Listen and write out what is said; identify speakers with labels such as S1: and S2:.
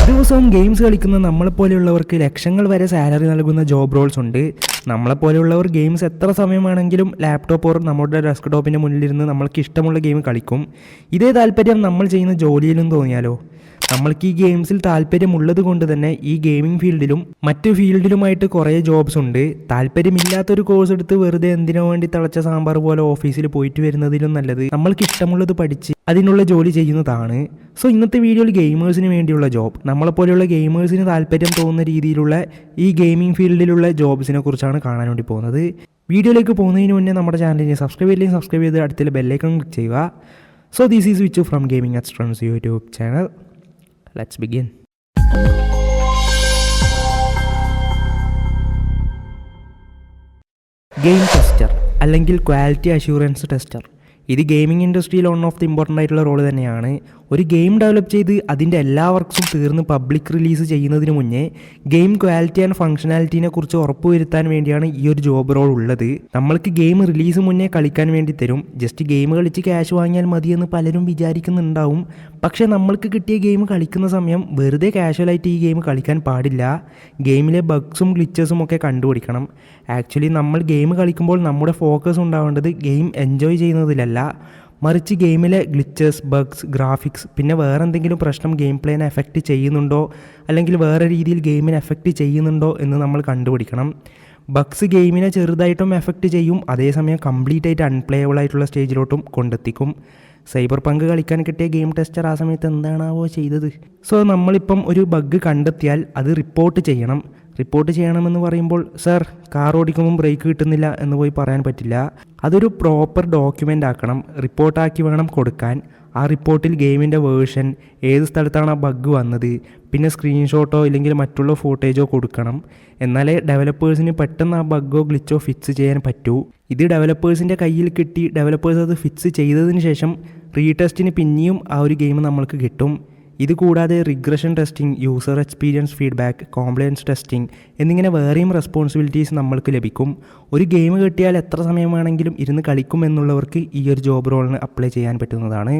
S1: ദിവസവും ഗെയിംസ് കളിക്കുന്ന നമ്മളെപ്പോലെയുള്ളവർക്ക് ലക്ഷങ്ങൾ വരെ സാലറി നൽകുന്ന ജോബ് റോൾസ് ഉണ്ട്. നമ്മളെപ്പോലെയുള്ളവർ ഗെയിംസ് എത്ര സമയമാണെങ്കിലും ലാപ്ടോപ്പ് ഓർ നമ്മുടെ ഡെസ്ക്ടോപ്പിൻ്റെ മുന്നിലിരുന്ന് നമ്മൾക്ക് ഇഷ്ടമുള്ള ഗെയിം കളിക്കും. ഇതേ താല്പര്യം നമ്മൾ ചെയ്യുന്ന ജോലിയിലും തോന്നിയാലോ? നമ്മൾക്ക് ഈ ഗെയിംസിൽ താല്പര്യമുള്ളത് കൊണ്ട് തന്നെ ഈ ഗെയിമിംഗ് ഫീൽഡിലും മറ്റു ഫീൽഡിലുമായിട്ട് കുറേ ജോബ്സ് ഉണ്ട്. താല്പര്യമില്ലാത്തൊരു കോഴ്സ് എടുത്ത് വെറുതെ എന്തിനു വേണ്ടി തിളച്ച സാമ്പാർ പോലെ ഓഫീസിൽ പോയിട്ട് വരുന്നതിലും നല്ലത് നമ്മൾക്ക് ഇഷ്ടമുള്ളത് പഠിച്ച് അതിനുള്ള ജോലി ചെയ്യുന്നതാണ്. സോ ഇന്നത്തെ വീഡിയോയിൽ ഗെയിമേഴ്സിന് വേണ്ടിയുള്ള ജോബ്, നമ്മളെപ്പോലെയുള്ള ഗെയിമേഴ്സിന് താല്പര്യം തോന്നുന്ന രീതിയിലുള്ള ഈ ഗെയിമിംഗ് ഫീൽഡിലുള്ള ജോബ്സിനെ കുറിച്ചാണ് കാണാൻ വേണ്ടി പോകുന്നത്. വീഡിയോയിലേക്ക് പോകുന്നതിന് മുന്നേ നമ്മുടെ ചാനലിനെ സബ്സ്ക്രൈബ് ചെയ്ത് അടുത്തുള്ള ബെല്ലൈക്കൺ ക്ലിക്ക് ചെയ്യുക. So this is Vichu from gaming at സ്ട്രെൻസ് YouTube channel. Let's begin. Game tester അല്ലെങ്കിൽ ക്വാളിറ്റി അഷ്യൂറൻസ് ടെസ്റ്റർ. ഇത് ഗെയിമിംഗ് ഇൻഡസ്ട്രിയിൽ വൺ ഓഫ് ദി ഇമ്പോർട്ടൻ്റ് ആയിട്ടുള്ള റോൾ തന്നെയാണ്. ഒരു ഗെയിം ഡെവലപ്പ് ചെയ്ത് അതിൻ്റെ എല്ലാ വർക്ക്സും തീർന്ന് പബ്ലിക് റിലീസ് ചെയ്യുന്നതിന് മുന്നേ ഗെയിം ക്വാളിറ്റി ആൻഡ് ഫംഗ്ഷനാലിറ്റീനെ കുറിച്ച് ഉറപ്പുവരുത്താൻ വേണ്ടിയാണ് ഈ ഒരു ജോബ് റോൾ ഉള്ളത്. നമ്മൾക്ക് ഗെയിം റിലീസ് മുന്നേ കളിക്കാൻ വേണ്ടി തരും. ജസ്റ്റ് ഗെയിം കളിച്ച് ക്യാഷ് വാങ്ങിയാൽ മതിയെന്ന് പലരും വിചാരിക്കുന്നുണ്ടാവും. പക്ഷേ നമ്മൾക്ക് കിട്ടിയ ഗെയിം കളിക്കുന്ന സമയം വെറുതെ കാഷ്വലായിട്ട് ഈ ഗെയിം കളിക്കാൻ പാടില്ല. ഗെയിമിലെ ബഗ്സും ഗ്ലിച്ചസും ഒക്കെ കണ്ടുപിടിക്കണം. ആക്ച്വലി നമ്മൾ ഗെയിം കളിക്കുമ്പോൾ നമ്മുടെ ഫോക്കസ് ഉണ്ടാവേണ്ടത് ഗെയിം എൻജോയ് ചെയ്യുന്നതിലല്ല, മറിച്ച് ഗെയിമിലെ ഗ്ലിച്ചസ്, ബഗ്സ്, ഗ്രാഫിക്സ്, പിന്നെ വേറെ എന്തെങ്കിലും പ്രശ്നം ഗെയിം പ്ലേനെ എഫക്റ്റ് ചെയ്യുന്നുണ്ടോ അല്ലെങ്കിൽ വേറെ രീതിയിൽ ഗെയിമിനെ എഫക്റ്റ് ചെയ്യുന്നുണ്ടോ എന്ന് നമ്മൾ കണ്ടുപിടിക്കണം. ബഗ്സ് ഗെയിമിനെ ചെറുതായിട്ടും എഫക്റ്റ് ചെയ്യും, അതേസമയം കംപ്ലീറ്റ് ആയിട്ട് അൺപ്ലേയബിൾ ആയിട്ടുള്ള സ്റ്റേജിലോട്ടും കൊണ്ടെത്തിക്കും. സൈബർ പങ്ക് കളിക്കാൻ കിട്ടിയ ഗെയിം ടെസ്റ്റർ ആ സമയത്ത് എന്താണാവോ ചെയ്തത്? സോ നമ്മളിപ്പം ഒരു ബഗ് കണ്ടെത്തിയാൽ അത് റിപ്പോർട്ട് ചെയ്യണം. റിപ്പോർട്ട് ചെയ്യണമെന്ന് പറയുമ്പോൾ സർ കാർ ഓടിക്കുമ്പോൾ ബ്രേക്ക് കിട്ടുന്നില്ല എന്ന് പോയി പറയാൻ പറ്റില്ല. അതൊരു പ്രോപ്പർ ഡോക്യുമെൻ്റ് ആക്കണം, റിപ്പോർട്ടാക്കി വേണം കൊടുക്കാൻ. ആ റിപ്പോർട്ടിൽ ഗെയിമിൻ്റെ വേർഷൻ, ഏത് സ്ഥലത്താണ് ആ ബഗ് വന്നത്, പിന്നെ സ്ക്രീൻഷോട്ടോ ഇല്ലെങ്കിൽ മറ്റുള്ള ഫോട്ടേജോ കൊടുക്കണം. എന്നാലേ ഡെവലപ്പേഴ്സിന് പെട്ടെന്ന് ആ ബഗ്ഗോ ഗ്ലിച്ചോ ഫിക്സ് ചെയ്യാൻ പറ്റൂ. ഇത് ഡെവലപ്പേഴ്സിൻ്റെ കയ്യിൽ കിട്ടി ഡെവലപ്പേഴ്സ് അത് ഫിക്സ് ചെയ്തതിന് ശേഷം റീടെസ്റ്റിന് പിന്നെയും ആ ഒരു ഗെയിം നമ്മൾക്ക് കിട്ടും. ഇത് കൂടാതെ regression testing, user experience feedback, compliance testing എന്നിങ്ങനെ വേറെയും റെസ്പോൺസിബിലിറ്റീസ് നമ്മൾക്ക് ലഭിക്കും. ഒരു ഗെയിം കിട്ടിയാൽ എത്ര സമയം വേണമെങ്കിലും ഇരുന്ന് കളിക്കും എന്നുള്ളവർക്ക് ഈ ഒരു ജോബ് റോളിന് അപ്ലൈ ചെയ്യാൻ പറ്റുന്നതാണ്.